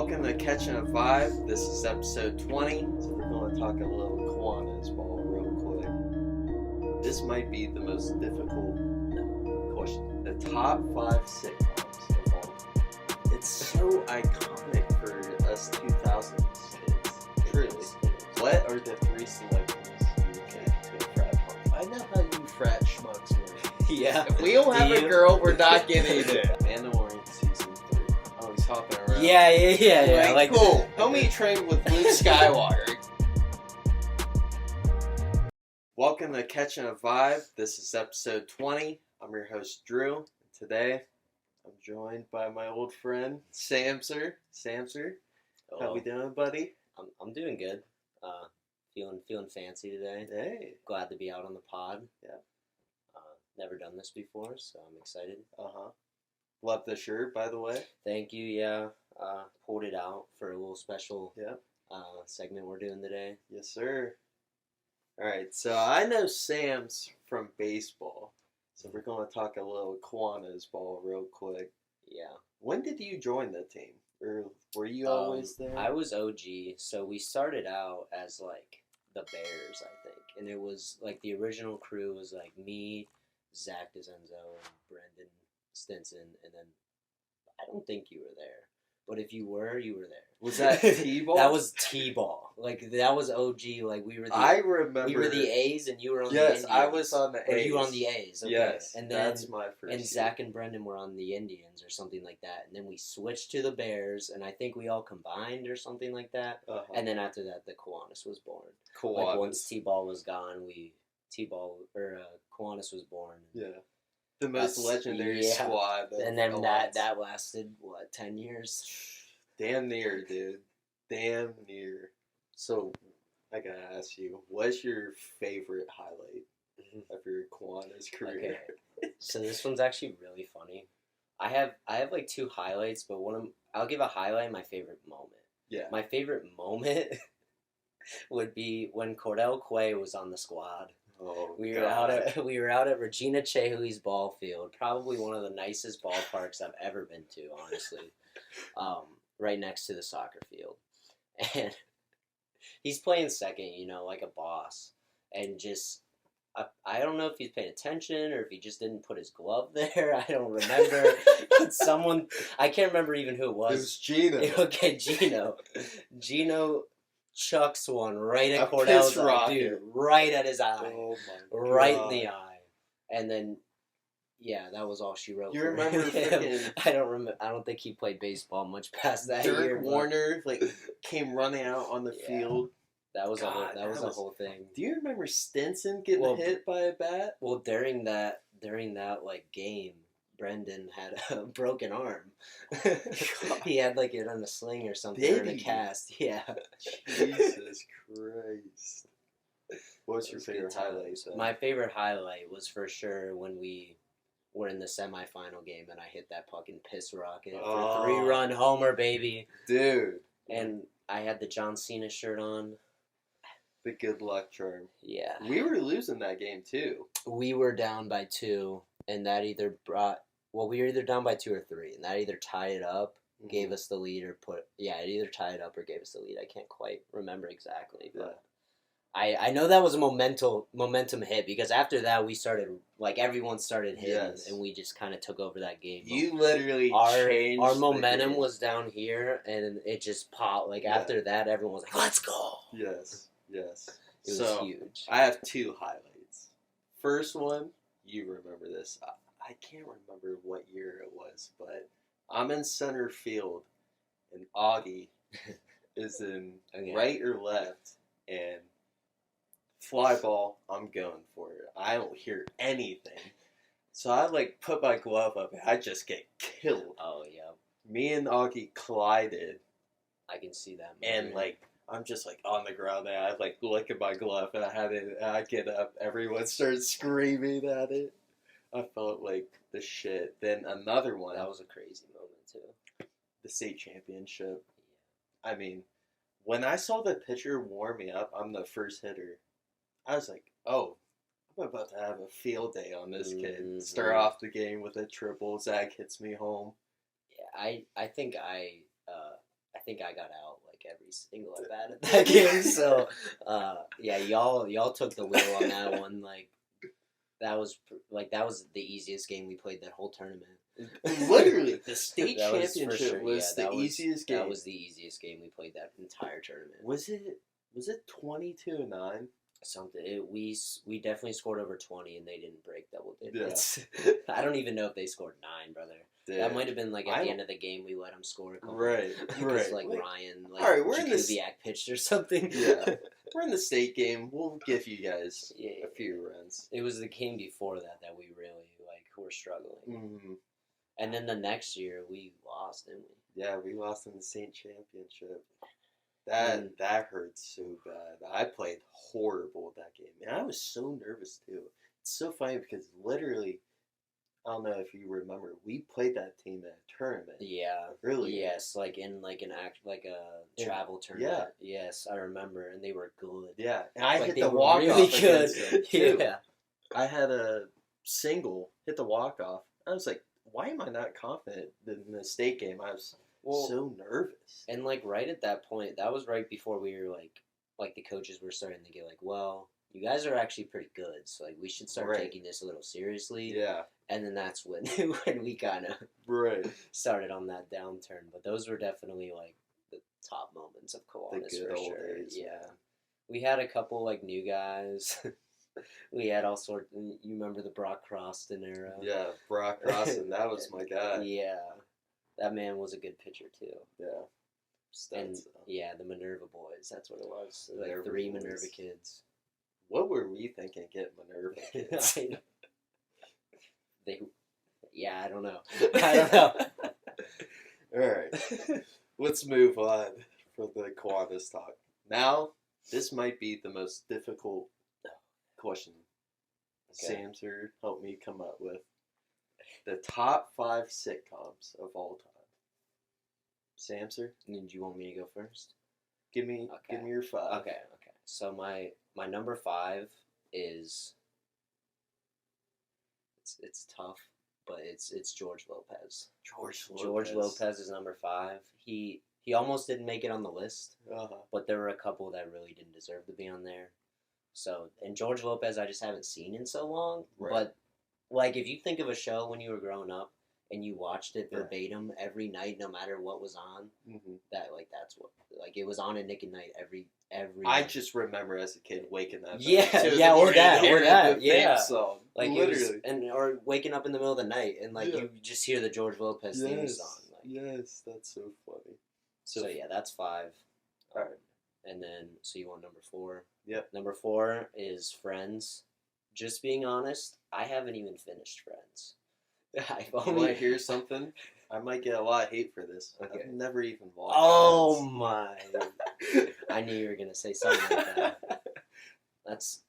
Welcome to Catching a Vibe. This is episode 20, so we're going to talk a little Kiwanis ball real quick. This might be the most difficult question. The top 5 sitcoms of all time. It's so iconic for us 2000s kids. Truly. What are the 3 celebrities you would get to a frat party? I know how you frat schmucks work. Yeah. If we don't have a girl, we're not getting it. Mandalorian season 3. Oh, he's hopping around. Yeah. Like, cool. Homie trained with Luke Skywalker. Welcome to Catching a Vibe. This is episode 20. I'm your host, Drew. Today, I'm joined by my old friend, Samser. How we doing, buddy? I'm doing good. Feeling fancy today. Hey. Glad to be out on the pod. Yeah. Never done this before, so I'm excited. Love the shirt, by the way. Thank you. Yeah. Pulled it out for a little special segment we're doing today. Yes, sir. All right, so I know Sam's from baseball, so we're going to talk a little Kiwanis ball real quick. Yeah. When did you join the team? Or were you always there? I was OG, so we started out as, like, the Bears, I think. And it was, like, the original crew was, like, me, Zach DeZenzo, and Brendan Stinson, and then I don't think you were there. But if you were, you were there. Was that T-ball? That was T-ball. Like, that was OG. Like, we were the... I remember... We were the A's, and you were on the Yes, Indians. I was on the A's. Or you were on the A's. Okay. Yes, and then, that's my first And year. Zach and Brendan were on the Indians or something like that. And then we switched to the Bears, and I think we all combined or something like that. And then after that, the Kiwanis was born. Like, once T-ball was gone, Kiwanis was born. Yeah. The most legendary squad. And then that lasted, 10 years? Damn near, dude. Damn near. So, I gotta ask you, what's your favorite highlight of your Kiwanis career? Okay. So this one's actually really funny. I have like 2 highlights, but I'll give a highlight and my favorite moment. Yeah. My favorite moment would be when Cordell Quay was on the squad. Oh, we were out at Regina Chehuli's ball field, probably one of the nicest ballparks I've ever been to, honestly. Right next to the soccer field. And he's playing second, like a boss. And just, I don't know if he's paying attention or if he just didn't put his glove there. I don't remember. But I can't remember even who it was. It was Gino. Okay, Gino. Gino chucks one right at Cordell's eye, dude, right at his eye. Oh my God. Right in the eye. And then, yeah, that was all she wrote. You remember freaking... I don't remember. I don't think he played baseball much past that year. Dirk Warner came running out on the field. That was a whole thing. Do you remember Stinson getting hit by a bat? Well, during that game, Brendan had a broken arm. He had it on a sling or something, or in a cast. Yeah. Jesus Christ. What's your favorite highlight? My favorite highlight was for sure when we were in the semifinal game and I hit that fucking piss rocket for a 3-run homer, baby. Dude. And I had the John Cena shirt on. The good luck charm. Yeah. We were losing that game too. We were down by 2, and that either we were either down by 2 or 3, and that either tied it up, gave us the lead, or it either tied it up or gave us the lead. I can't quite remember exactly, but I know that was a momentum hit, because after that we started, everyone started hitting, and we just kind of took over that game. You literally changed our momentum was down here, and it just popped. After that, everyone was like, let's go! Yes. It was huge. I have 2 highlights. First one, you remember this. I can't remember what year it was, but I'm in center field, and Augie is in right or left, and fly ball, I'm going for it. I don't hear anything. So I put my glove up and I just get killed. Oh yeah. Me and Augie collided. I can see that moment. And I'm just on the ground and I look at my glove and I get up. Everyone starts screaming at it. I felt like the shit. Then another one. That was a crazy moment too. The state championship. I mean, when I saw the pitcher warm me up, I'm the first hitter. I was like, oh, I'm about to have a field day on this kid. Start off the game with a triple. Zach hits me home. Yeah, I think think I got out like every single at bat at that game. So, yeah, y'all took the wheel on that one. Like that was the easiest game we played that whole tournament. Literally, the state That was for championship sure. was Yeah, the easiest game. That was the easiest game we played that entire tournament. Was it 22-9? Something. We definitely scored over 20, and they didn't break double digits. I don't even know if they scored 9, brother. Dude. That might have been like at the end of the game we let them score a couple. Right. Because like Ryan, like all right, we're in this Jakubiak pitched or something. Yeah, we're in the state game. We'll give you guys a few runs. It was the game before that we really like were struggling. Mm-hmm. And then the next year we lost, didn't we? Yeah, we lost in the state championship. That hurts so bad. I played horrible that game, and I was so nervous too. It's so funny because literally, I don't know if you remember, we played that team at a tournament. Yeah. Really? Yes, like in like an act like a travel tournament. Yeah. Yes, I remember, and they were good. Yeah, and I like hit the walk off really good. Too. Yeah. I had a single hit the walk off. I was like, why am I not confident in the state game? I was so nervous. And like right at that point, that was right before we were like the coaches were starting to get like, well, you guys are actually pretty good, so like we should start taking this a little seriously. Yeah. And then that's when we kind of started on that downturn. But those were definitely like the top moments of Kiwanis the good for old sure. days. Yeah. We had a couple like new guys. We had all sorts. You remember the Brock Croston era? Yeah, Brock Croston. That was my guy. Yeah, that man was a good pitcher too. Yeah. And yeah, the Minerva boys. That's what it was. Like 3 Minerva kids. What were we thinking getting Minerva kids? I don't know. I don't know. All right, let's move on from the Kiwanis talk. Now, this might be the most difficult question Samser helped me come up with. The top 5 sitcoms of all time. Samser? Do you want me to go first? Give me your 5. Okay. So my number 5 is it's tough, but it's George Lopez. George Lopez is number 5. He almost didn't make it on the list, but there were a couple that really didn't deserve to be on there. So, and George Lopez I just haven't seen in so long. Right. But like if you think of a show when you were growing up and you watched it verbatim every night, no matter what was on, that's what it was on at Nick and Night every. I just remember as a kid waking up. Or that, song, like literally, or waking up in the middle of the night and like you just hear the George Lopez theme song. Like, yes, that's so funny. So yeah, that's 5. All right, and then so you want number 4? Yep. Number 4 is Friends. Just being honest, I haven't even finished Friends. You want to hear something? I might get a lot of hate for this. Okay. I've never even watched Oh Friends. my. I knew you were going to say something like that. That's,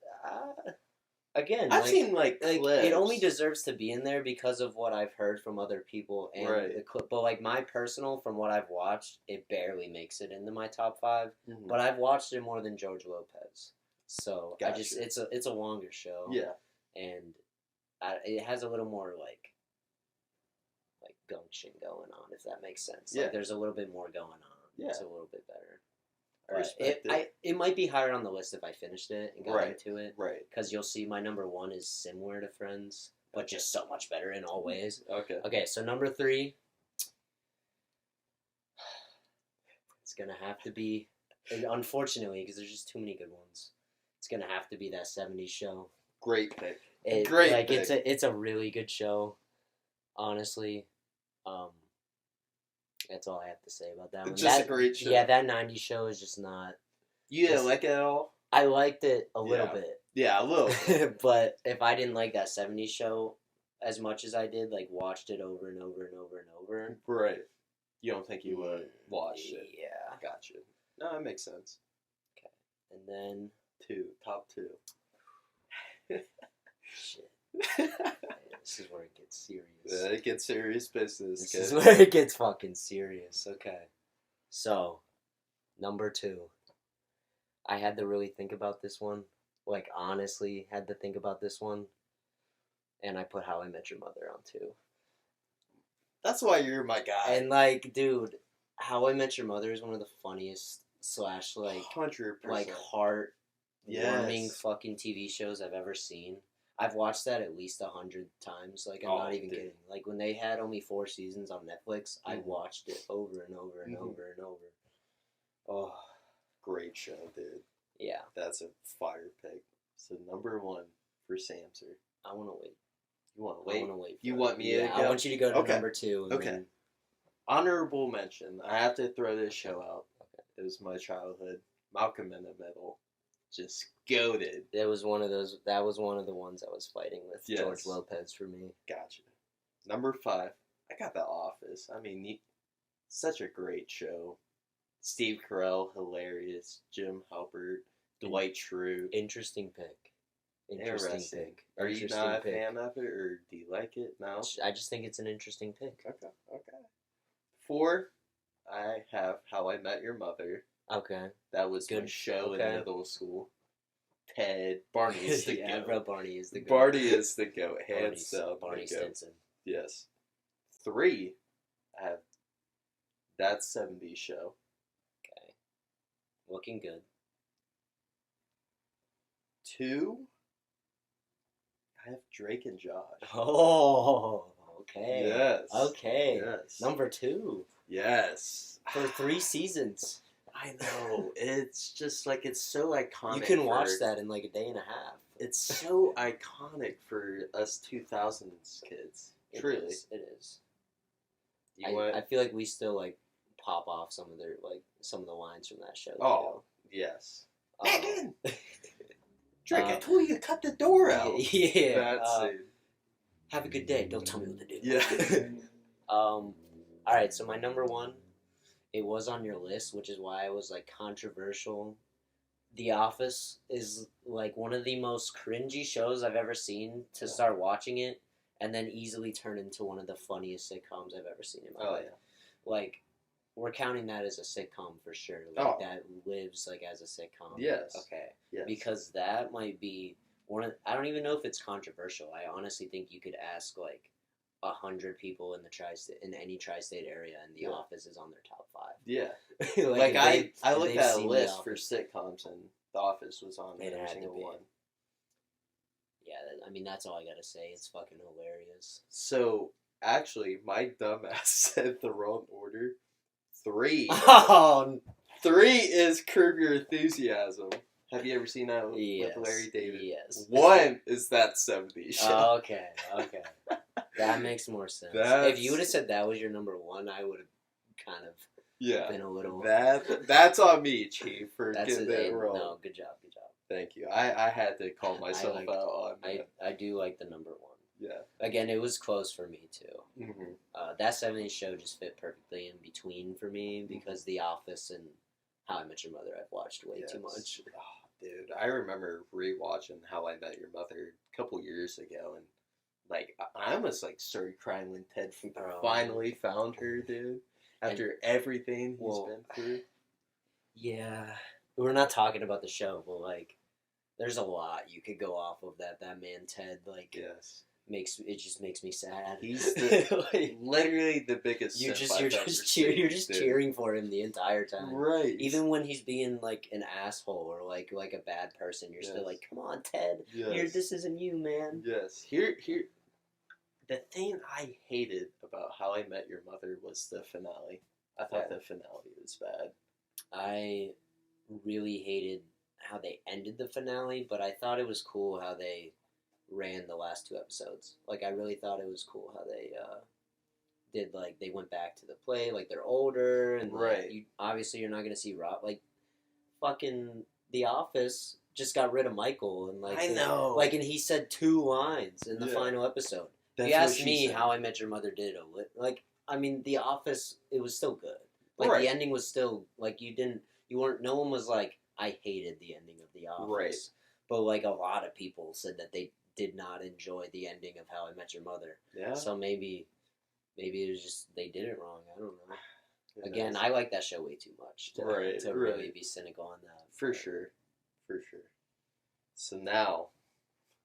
again, I've seen clips. It only deserves to be in there because of what I've heard from other people and the clip. But like my personal, from what I've watched, it barely makes it into my top 5. Mm-hmm. But I've watched it more than George Lopez. So it's a longer show. Yeah. And it has a little more like gumption going on, if that makes sense. Yeah. Like there's a little bit more going on. Yeah. It's a little bit better. It might be higher on the list if I finished it and got into it. Right. Because you'll see my number 1 is similar to Friends, but just so much better in all ways. Okay, so number 3, it's going to have to be, unfortunately, because there's just too many good ones, it's going to have to be that 70s show. Great pick. It's a really good show, honestly. That's all I have to say about that one. Just a great show. Yeah, that 90s show is just not... You didn't like it at all? I liked it a little bit. Yeah, a little bit. But if I didn't like that 70s show as much as I did, like, watched it over and over and over and over... Right. You don't think you would watch it? Yeah. Gotcha. No, that makes sense. Okay. And then... Top 2. Shit. This is where it gets serious. Yeah, it gets serious business. This is where it gets fucking serious. Okay. So, number 2. I had to really think about this one. Like, honestly, had to think about this one. And I put How I Met Your Mother on 2. That's why you're my guy. And, like, dude, How I Met Your Mother is one of the funniest slash like 100%. heart warming Yes. fucking TV shows I've ever seen. I've watched that at least 100 times. Like I'm not even kidding. Like when they had only 4 seasons on Netflix, I watched it over and over and over and over. Oh, great show, dude. Yeah, that's a fire pick. So number 1 for Samser. I want to wait. You want to wait? I want to wait. You want me to go? I want you to go to number 2. Okay. Then... Honorable mention. I have to throw this show out. Okay. It was my childhood. Malcolm in the Middle. Just goated. That was one of those. That was one of the ones I was fighting with George Lopez for me. Gotcha. Number 5. I got The Office. I mean, such a great show. Steve Carell, hilarious. Jim Halpert, Dwight Schrute. Interesting pick. Interesting pick. Are you not a fan of it, or do you like it? No? I just think it's an interesting pick. Okay. 4, I have How I Met Your Mother. Okay. That was my show in middle school. Ted, Barney is the goat. Bro, Barney is the goat. Barney is the goat, hands down. Barney Stinson. Yes. 3, I have That 70s Show. Okay. Looking good. 2, I have Drake and Josh. Oh, okay. Yes. Okay. Yes. Number 2. Yes. For 3 seasons. I know. It's just like, it's so iconic. You can watch that in like a day and a half. It's so iconic for us 2000s kids. Truly. It is. I feel like we still like pop off some of the lines from that show. Oh, yes. Megan! Drake, I told you to cut the door out. Yeah. That's it. Have a good day. Don't tell me what to do. Yeah. All right, so my number 1, it was on your list, which is why I was like controversial. The Office is like one of the most cringy shows I've ever seen to start watching it, and then easily turn into one of the funniest sitcoms I've ever seen in my life. Yeah. Like, we're counting that as a sitcom for sure. Like that lives like as a sitcom. Yes. Okay. Yes. Because that might be one of. I don't even know if it's controversial. I honestly think you could ask like 100 people in any tri-state area, and The Office is on their top 5. Yeah. like I looked at a list for sitcoms, and The Office was on every single one. Yeah, I mean, that's all I gotta say. It's fucking hilarious. So, actually, my dumbass said the wrong order. 3. 3 is Curb Your Enthusiasm. Have you ever seen that with Larry David? Yes. 1 is That 70s Show. Okay. That makes more sense. If you would have said that was your number 1, I would have kind of been a little... That's on me, Chief, for getting it wrong. No, good job. Thank you. I had to call myself out on that. I do like the number 1. Yeah. Again, it was close for me, too. Mm-hmm. That 70s Show just fit perfectly in between for me, because The Office and How I Met Your Mother I've watched way too much. Oh, dude, I remember rewatching How I Met Your Mother a couple years ago, and like I almost like started crying when Ted finally found her, dude. After everything he's been through. Yeah. We're not talking about the show, but like there's a lot you could go off of that man Ted, like it just makes me sad. He's literally the biggest. You're just cheering for him the entire time, right? Even when he's being like an asshole or like a bad person, you're still like, come on, Ted. This isn't you, man. Yes. Here. The thing I hated about How I Met Your Mother was the finale. I thought the finale was bad. I really hated how they ended the finale, but I thought it was cool how they ran the last 2 episodes. Like, I really thought it was cool how they did, like, they went back to the play, like, they're older, and like, obviously you're not going to see Rob, like, fucking The Office just got rid of Michael, and like, I know. Like, and he said 2 lines in the final episode. If you asked me How I Met Your Mother did like, I mean, The Office, it was still good. Like, the ending was still, like, no one was like, I hated the ending of The Office. Right. But, like, a lot of people said that they did not enjoy the ending of How I Met Your Mother. Yeah. So maybe it was just, they did it wrong. I don't know. Again, I like that show way too much to really be cynical on that. For sure. So now,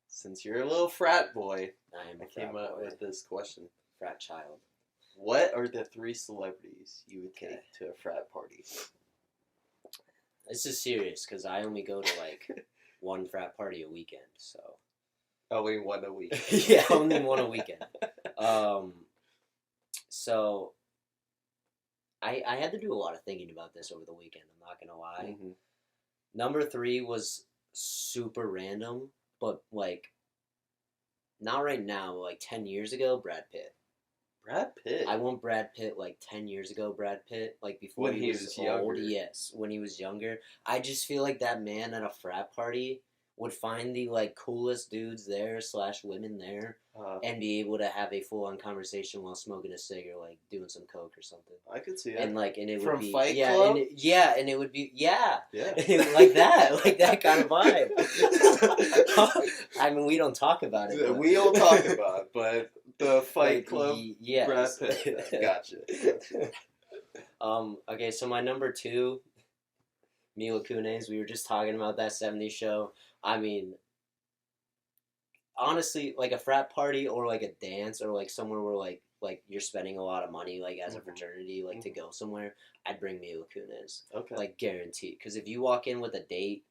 since you're a little frat boy, I came up with this question. Frat child. What are the 3 celebrities you would take Okay. to a frat party? This is serious because I only go to like one frat party a weekend, so. Only one a week. Yeah, only one a weekend. So I had to do a lot of thinking about this over the weekend. I'm not gonna lie. Mm-hmm. Number 3 was super random, but like not right now. Like 10 years ago, Brad Pitt. Brad Pitt. I want Brad Pitt like 10 years ago. Brad Pitt, like before When he was old. younger. Yes, when he was younger. I just feel like that man at a frat party would find the like coolest dudes there / women there and be able to have a full on conversation while smoking a cig or like doing some coke or something. I could see it. And it From would be Fight yeah, Club? and it would be yeah. like that kind of vibe. I mean, we don't talk about it. But... We don't talk about it, but the Fight Club, yes. Brad Pitt. Gotcha. Okay, so my number 2, Mila Kunis. We were just talking about that 70s show. I mean, honestly, like a frat party or like a dance or like somewhere where like you're spending a lot of money like as a fraternity like to go somewhere, I'd bring Mila Kunis. Okay. Like guaranteed. Because if you walk in with a date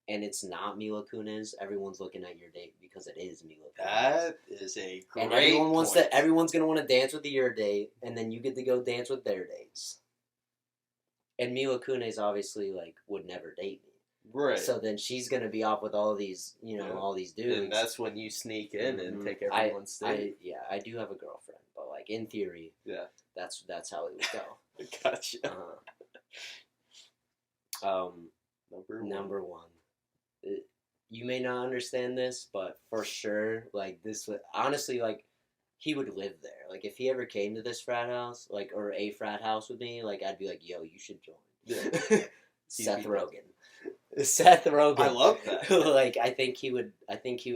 and it's not Mila Kunis, everyone's looking at your date because it is Mila Kunis. That is a great And everyone wants point. everyone's gonna want to dance with your date, and then you get to go dance with their dates. And Mila Kunis obviously like would never date me. Right. So then she's gonna be off with all these, all these dudes. And that's when you sneak in and take everyone's date. I do have a girlfriend, but like in theory, that's how it would go. Gotcha. Number one. You may not understand this, but for sure, like this would honestly like he would live there. Like if he ever came to this frat house, like or a frat house with me, like I'd be like, yo, you should join. Yeah. Seth Rogen. Seth Rogen. I love that. Like I think he would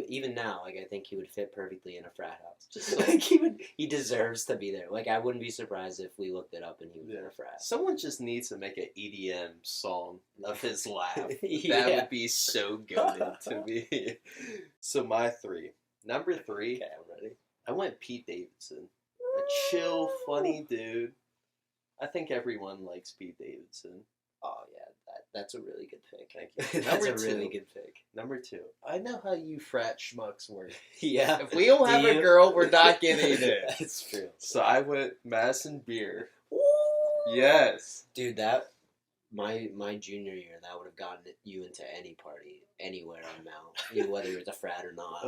even now, like I think he would fit perfectly in a frat house. Just like he deserves to be there. Like I wouldn't be surprised if we looked it up and he was in a frat. Someone just needs to make an EDM song of his laugh. That would be so good to me. So my 3. Number 3. Okay, I'm ready. I went Pete Davidson. A chill, funny dude. I think everyone likes Pete Davidson. Oh yeah, that's a really good pick. Thank you. That's a really good pick. Number 2. I know how you frat schmucks work. Yeah. If we don't have a girl, we're not getting it. That's true. So I went Madison Beer. Ooh. Yes. Dude, that my junior year, that would have gotten you into any party anywhere on Mount, whether it's a frat or not.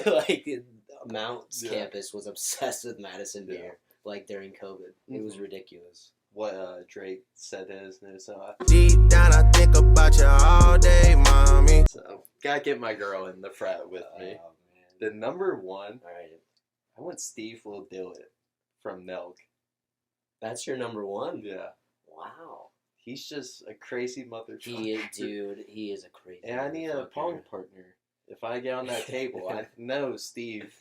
Like Mount's campus was obsessed with Madison Beer, like during COVID. It was ridiculous. What Drake said in his new song. Deep down, I think about you all day, mommy. So gotta get my girl in the frat with me. Oh, man. The number 1. All right. I went Steve Will Do It from Nelk. That's your number 1? Yeah. Wow. He's just a crazy motherfucker. He is a crazy And I need a pong partner. If I get on that table, I know Steve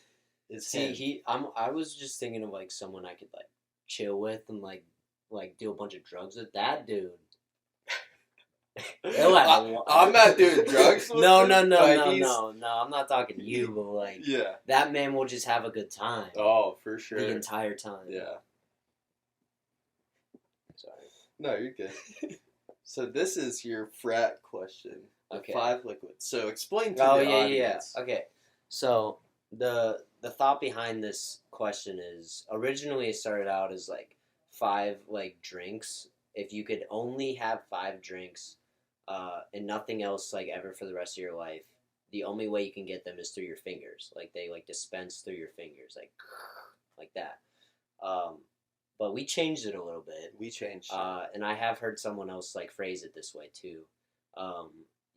is him. I was just thinking of like someone I could like chill with and like do a bunch of drugs with. That dude. I'm not doing drugs with No, him, I'm not talking to you, but like that man will just have a good time. Oh, for sure. The entire time. Yeah. Sorry. No, you're good. So this is your frat question. Okay. 5 liquids. So explain to the audience. Yeah. Okay. So the thought behind this question is originally it started out as like 5 like drinks. If you could only have 5 drinks and nothing else like ever for the rest of your life, the only way you can get them is through your fingers. Like they like dispense through your fingers, like that. But we changed it a little bit. We changed and I have heard someone else like phrase it this way too.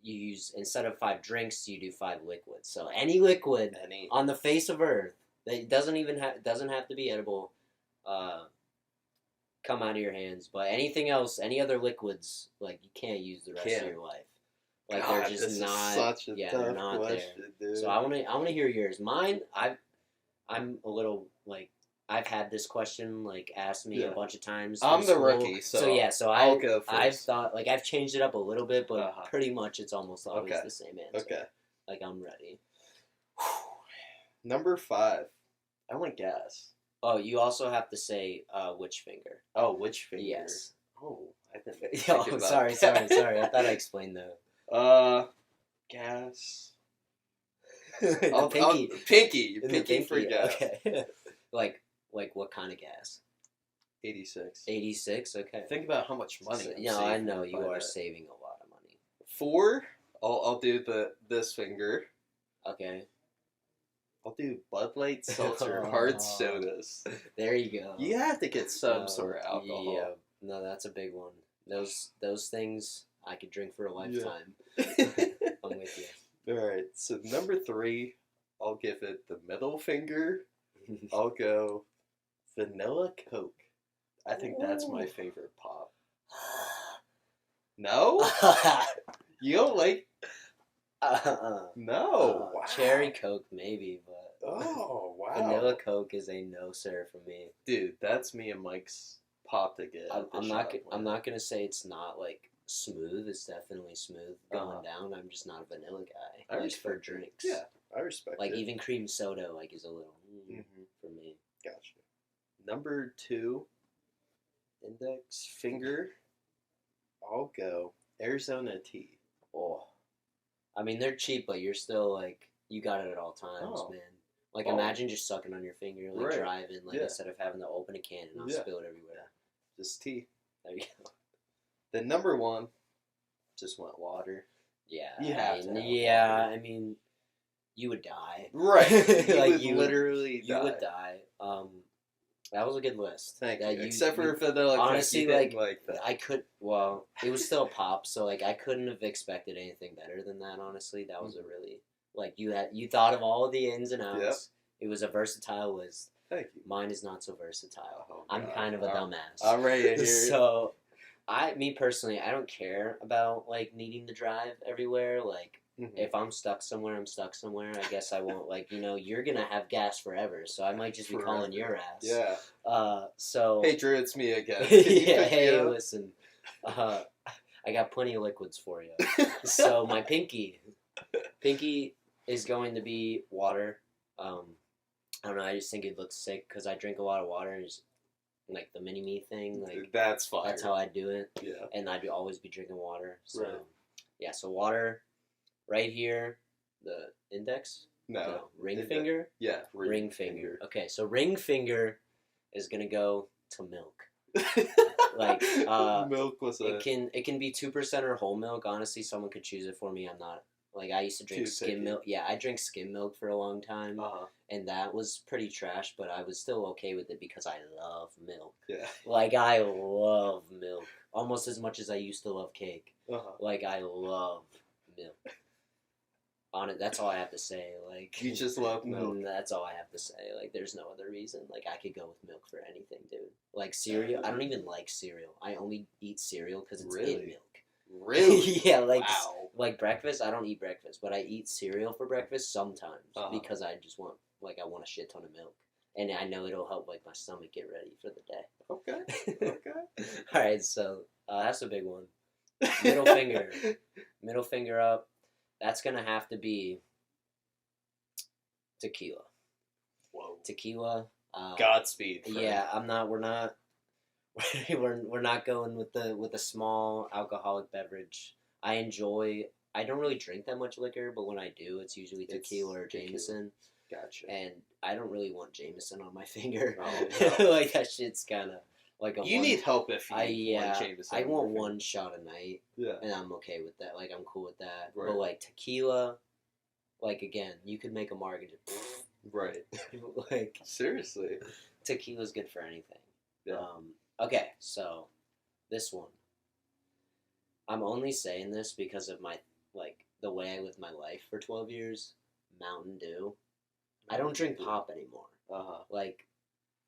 You use, instead of 5 drinks, you do 5 liquids. So any liquid on the face of Earth that doesn't have to be edible, come out of your hands. But anything else, any other liquids, like you can't use the rest of your life. Like God, they're just not. Such a tough they're not question, there. dude. So I want to hear yours. Mine, I'm a little like. I've had this question like asked me a bunch of times. I'm the school. rookie, so I'll go first. I've thought like I've changed it up a little bit, but pretty much it's almost always the same answer. Okay. Like I'm ready. Number 5, I went gas. Oh, you also have to say which finger. Oh, which finger? Yes. Oh, I didn't think Oh, about sorry. that. I thought I explained that. Gas. The pinky. Pinky. In the Pinky for gas. Okay. like what kind of gas? 86. 86. Okay. Think about how much money. So, I'm yeah, I saving know by you are that. saving a lot of money. 4. I'll do this finger. Okay. I'll do Bud Light, seltzer, hard sodas. There you go. You have to get some sort of alcohol. Yeah. No, that's a big one. Those things I could drink for a lifetime. I'm with you. All right. So number 3, I'll give it the middle finger. I'll go vanilla Coke. I think that's my favorite pop. No? You don't like? No. Wow. Cherry Coke maybe, but Oh wow. vanilla Coke is a no sir for me. Dude, that's me and Mike's pop to get. I'm not gonna say it's not like smooth. It's definitely smooth going down. I'm just not a vanilla guy. I like respect for it. drinks. Yeah, I respect like it. even cream soda like is a little for me. Gotcha. Number 2, index finger. I'll go Arizona tea. Oh, I mean they're cheap, but you're still like you got it at all times, man. Like imagine just sucking on your finger, like driving, like instead of having to open a can and not spill it everywhere. Just tea. There you go. The number 1, just want water. Yeah, You have to. Yeah, I mean, you would die. Right. Like you would literally die. You would die. That was a good list. Thank you. Except for vanilla. Honestly, like that. I could. Well, it was still pop, so like I couldn't have expected anything better than that. Honestly, that was a really like you thought of all of the ins and outs. Yep. It was a versatile list. Thank you. Mine is not so versatile. Oh, I'm kind of a dumbass. I'm ready to hear it. So, me personally, I don't care about like needing to drive everywhere. Like, if I'm stuck somewhere, I'm stuck somewhere. I guess I won't like you're gonna have gas forever, so I might just be calling your ass. Yeah. So. Hey Drew, it's me again. Yeah. Hey, listen. I got plenty of liquids for you. So my pinky is going to be water. I don't know. I just think it looks sick because I drink a lot of water and just like the mini me thing. Like that's fire. That's how I do it. Yeah. And I'd always be drinking water. So yeah. So water, right here, the index. No. Ring finger. Yeah. Ring finger. Okay. So ring finger is gonna go to milk. Like milk was it can be 2% or whole milk. Honestly, someone could choose it for me. I'm not. Like, I used to drink skim milk. Yeah, I drank skim milk for a long time. And that was pretty trash, but I was still okay with it because I love milk. Yeah. Like, I love milk. Almost as much as I used to love cake. Like, I love milk. On it, that's all I have to say. Like, you just love milk. That's all I have to say. Like, there's no other reason. Like, I could go with milk for anything, dude. Like, cereal. I don't even like cereal. I only eat cereal because it's in milk. Really? Yeah, like breakfast. I don't eat breakfast, but I eat cereal for breakfast sometimes because I just want I want a shit ton of milk, and I know it'll help like my stomach get ready for the day. Okay. All right, so that's a big one. Middle finger up. That's gonna have to be tequila. Whoa. Tequila. Godspeed. Friend. Yeah, we're not. We're not going with the small alcoholic beverage. I don't really drink that much liquor, but when I do, it's usually tequila or Jameson. Gotcha. And I don't really want Jameson on my finger. Oh, no. Like that shit's kind of like a. You need help if you want Jameson. I want one shot a night. Yeah. And I'm okay with that. Like I'm cool with that. Right. But like tequila, like again, you could make a margarita. Right. Like seriously, tequila's good for anything. Yeah. Okay, so this one. I'm only saying this because of my the way I lived my life for 12 years. Mountain Dew. I don't drink pop anymore. Like,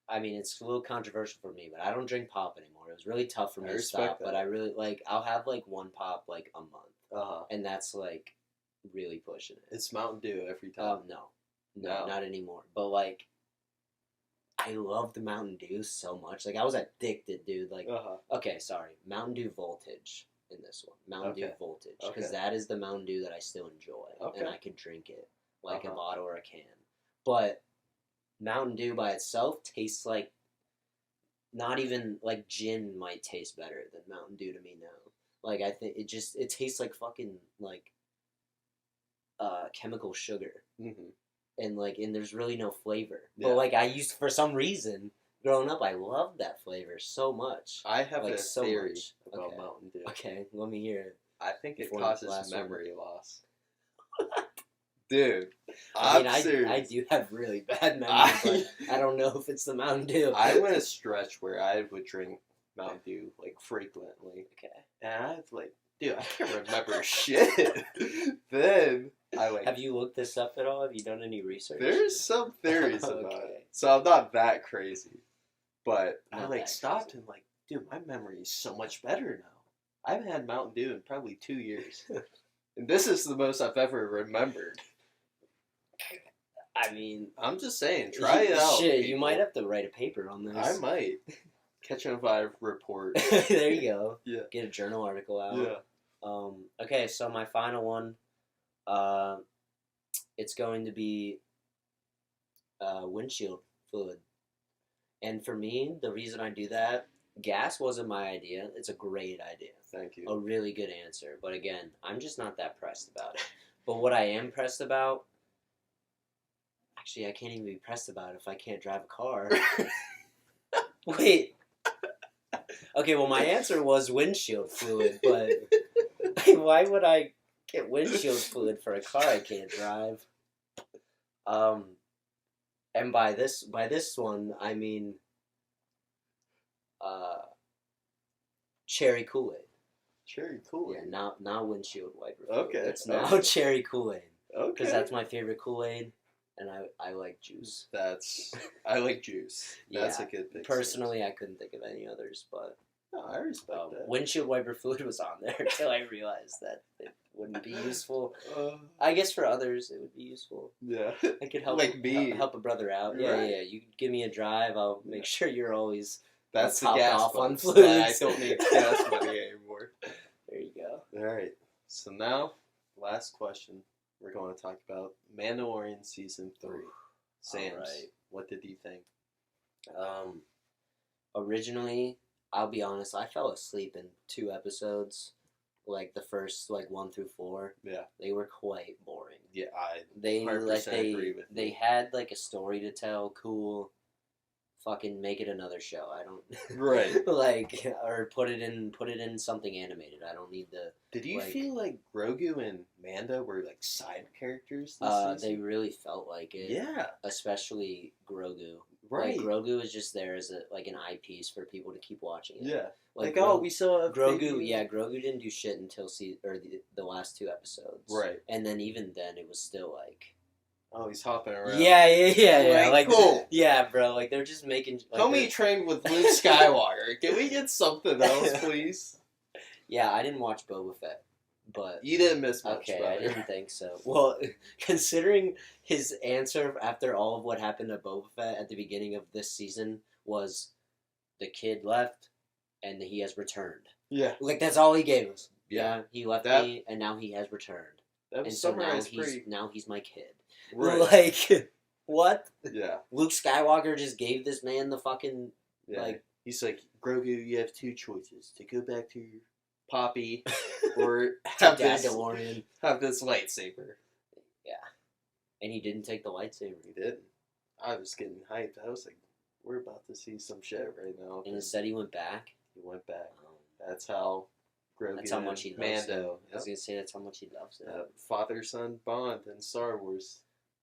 I mean, it's a little controversial for me, but I don't drink pop anymore. It was really tough for me to stop, but I really I'll have one pop a month, and that's really pushing it. It's Mountain Dew every time. No, not anymore. But I love the Mountain Dew so much. I was addicted, dude. Okay, sorry. Mountain Dew Voltage in this one. Mountain Dew Voltage. Because that is the Mountain Dew that I still enjoy. And I could drink it a bottle or a can. But Mountain Dew by itself tastes like not even like gin might taste better than Mountain Dew to me now. Like I think it tastes like fucking like chemical sugar. Mm-hmm. And there's really no flavor. Yeah. But like I used for some reason growing up I loved that flavor so much. I have like a so theory much. about Okay. Mountain Dew. Okay, let me hear it. I think it Before the causes last one. memory loss. Dude, I mean, I'm serious. I do have really bad memory, but I don't know if it's the Mountain Dew. I went a stretch where I would drink Mountain Dew like frequently, Okay. and I was like, dude, I can't remember shit. Then I like. Have you looked this up at all? Have you done any research? There's some theories about Okay. it, so I'm not that crazy. But I Not like that stopped crazy. and like, dude, my memory is so much better now. I haven't had Mountain Dew in probably 2 years, and this is the most I've ever remembered. I mean, I'm just saying, try it out. Shit, you people. might have to write a paper on this. I might. Catch a vibe report. There you go. Yeah. Get a journal article out. Yeah. Okay, so my final one, it's going to be windshield fluid. And for me, the reason I do that, gas wasn't my idea. It's a great idea. Thank you. A really good answer. But again, I'm just not that pressed about it. But what I am pressed about, actually, I can't even be pressed about it if I can't drive a car. Wait. Okay, well, my answer was windshield fluid, but why would I get windshield fluid for a car I can't drive? And by this one, I mean cherry Kool-Aid. Cherry Kool-Aid. Yeah, not windshield wiper fluid. Okay. It's now cherry Kool-Aid. Okay. Because that's my favorite Kool-Aid, and I like juice. I like juice. That's Yeah, a good thing. Personally, I couldn't think of any others, but No, I respect that. windshield wiper fluid was on there until I realized that it wouldn't be useful. Uh, I guess for others it would be useful. yeah. I could help Like me. help a brother out. Yeah, Right. yeah. You give me a drive, I'll make sure you're always. That's the Top gas off on funds that I fluids. don't need gas money anymore. There you go. All right. So now, last question. We're going to talk about Mandalorian season 3. Sam's, Alright. what did you think? Originally, I'll be honest, I fell asleep in 2 episodes. Like the first 1 through 4. Yeah. They were quite boring. Yeah, I They 100% agree with they you. had like a story to tell, cool. Fucking make it another show. I don't Right. or put it in something animated. I don't need the Did you like- feel like Grogu and Mando were like side characters this they season? really felt like it. Yeah. Especially Grogu. Right. Like Grogu is just there as an eyepiece for people to keep watching it. Yeah. Like, Gro- we saw Grogu, yeah, Grogu didn't do shit until the last 2 episodes. Right. And then even then it was still like Oh, he's hopping around. Yeah. Like, Like, cool. Yeah, bro. Like they're just making. Like, Homie trained with Luke Skywalker. Can we get something else, please? Yeah, I didn't watch Boba Fett, but You didn't miss much, okay, brother. I didn't think so. Well, considering his answer after all of what happened to Boba Fett at the beginning of this season was, the kid left, and he has returned. Yeah. Like that's all he gave us. Yeah. He left That- me, and now he has returned. That And was so now summarized pretty. he's my kid. Right. Like what? Yeah. Luke Skywalker just gave this man the fucking Yeah. like. He's like, Grogu, you have 2 choices. To go back to your poppy or have this Mandalorian. lightsaber. And he didn't take the lightsaber. He didn't. I was getting hyped. I was like, we're about to see some shit right now. And instead he went back. He went back. That's how Grogu That's how much he loves him. Mando. I was going to say that's how much he loves him. Father-son bond in Star Wars.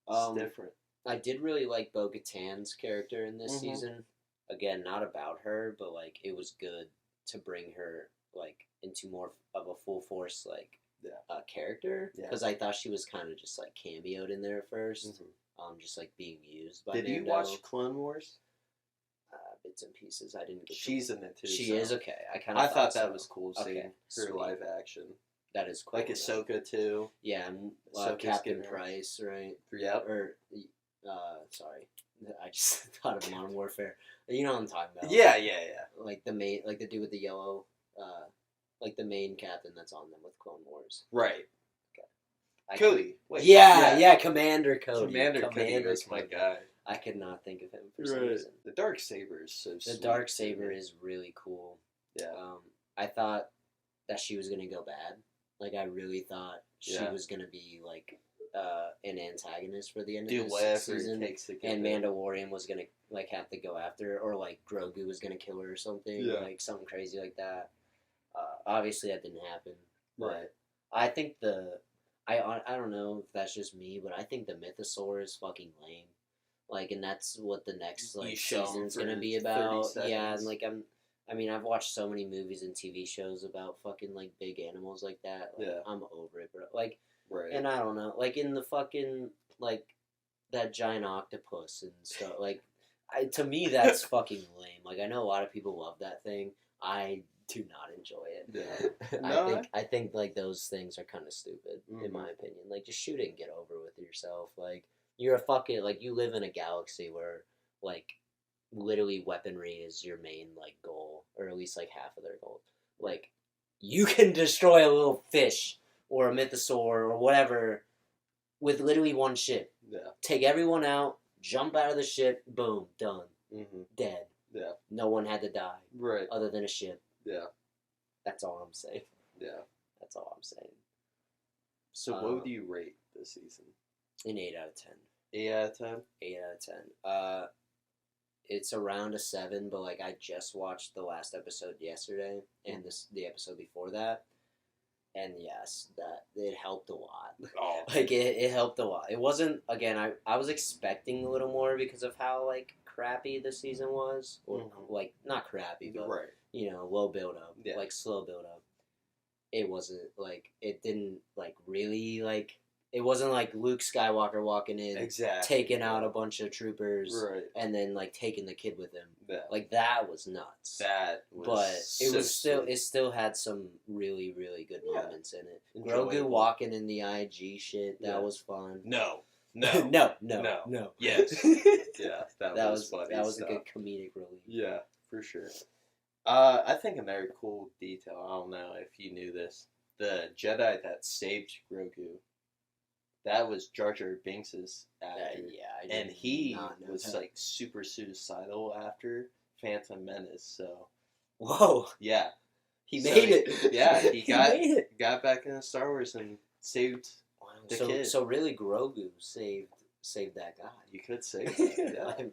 It's different. I did really like Bo-Katan's character in this Mhm. season. Again, not about her, but like it was good to bring her like into more of a full force character, Yeah. because I thought she was kind of just like cameoed in there at first, Mhm. just like being used by Did you Mando. watch Clone Wars? Bits and pieces? I didn't get. She's in it too. She so. is okay. I kind of. I thought that was cool Okay, seeing her sweet. live action. That is cool. Like Ahsoka too. Yeah, Ahsoka's Captain getting her- Price, right? Yep. Or, sorry, I just thought of Modern Warfare. You know what I'm talking about? Yeah. Like the main, like the dude with the yellow, like the main captain that's on them with Clone Wars. Right. I Cody. Wait, Yeah, Commander Cody. Commander Cody was my guy. I could not think of him for some reason. The dark saber is so. The dark saber is really cool. Yeah. I thought that she was gonna go bad. Like I really thought she was gonna be like an antagonist for the end of this season, and Mandalorian was gonna like have to go after her, or like Grogu was gonna kill her or something, like something crazy like that. Obviously, that didn't happen. But I think I don't know if that's just me, but I think the Mythosaur is fucking lame. Like, and that's what the next like season's gonna be about. Yeah, and like I've watched so many movies and TV shows about fucking like big animals like that. Like, I'm over it, bro. Like, and I don't know, like in the fucking like that giant octopus and stuff. Like, to me that's fucking lame. Like, I know a lot of people love that thing. I do not enjoy it. Yeah. I think like those things are kind of stupid in my opinion. Like, just shoot it and get over with yourself. Like, you're a fucking like you live in a galaxy where like literally weaponry is your main like goal, or at least like half of their goal. Like, you can destroy a little fish or a mythosaur or whatever with literally one ship. Yeah. Take everyone out, jump out of the ship, boom, done. Dead. Yeah. No one had to die. Right. Other than a ship. Yeah. That's all I'm saying. Yeah. That's all I'm saying. So what do you rate this season? An 8 out of 10. 8 out of 10? 8 out of 10. It's around a 7, but like I just watched the last episode yesterday and the episode before that. And yes, that it helped a lot. Oh. Like it helped a lot. It wasn't, again, I was expecting a little more because of how like crappy the season was. Or like not crappy, but you know, low build up. Yeah. Like slow build up. It wasn't like it didn't like really like it wasn't like Luke Skywalker walking in, taking out a bunch of troopers, and then like taking the kid with him. Yeah. Like that was nuts. That was, but it was still it still had some really really good moments in it. Grogu walking in the IG shit, that was fun. No. No. Yes. Yeah, that was funny. That was a good comedic relief. Yeah, for sure. I think another cool detail. I don't know if you knew this. The Jedi that saved Grogu. That was Jar Jar Binks' actor. And he was like super suicidal after Phantom Menace. So, whoa, yeah, he made it. Yeah, he got back into Star Wars and saved the kid. So really, Grogu saved that guy. You could say that.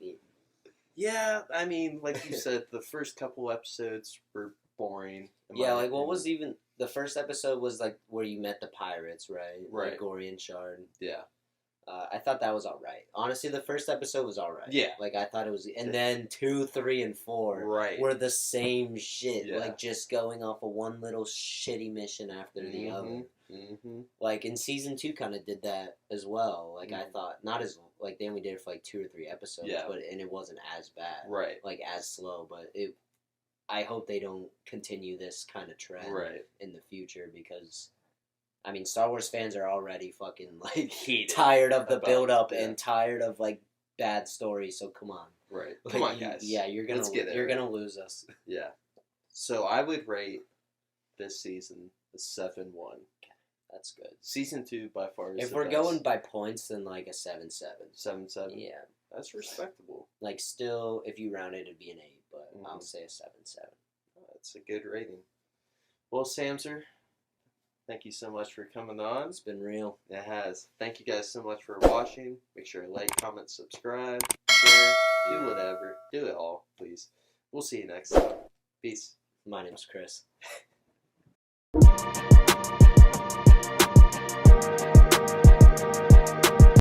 Yeah. I mean, like you said, the first couple episodes were boring. Yeah, like what was even the first episode was like where you met the pirates, right? Like Gorian Shard. Yeah. I thought that was alright. Honestly, the first episode was alright. Yeah. Like I thought it was, and then 2, 3, and 4 were the same shit. Yeah. Like just going off of one little shitty mission after the other. Like in season 2, kind of did that as well. Like I thought, not as like they only did it for like 2 or 3 episodes, but and it wasn't as bad. Right. Like as slow, but it. I hope they don't continue this kind of trend in the future because, I mean, Star Wars fans are already fucking, like, tired of the build-up and tired of, like, bad stories, so come on. Right. Come on, guys. Yeah, you're gonna lose us. Yeah. So I would rate this season a 7-1. That's good. Season 2 by far is if we're going by points, then, like, a 7-7. 7-7? Yeah. That's respectable. Like, still, if you round it, it'd be an 8. But I'll say a 7-7. That's a good rating. Well, Samser, thank you so much for coming on. It's been real. It has. Thank you guys so much for watching. Make sure to like, comment, subscribe, share, do whatever. Do it all, please. We'll see you next time. Peace. My name's Chris.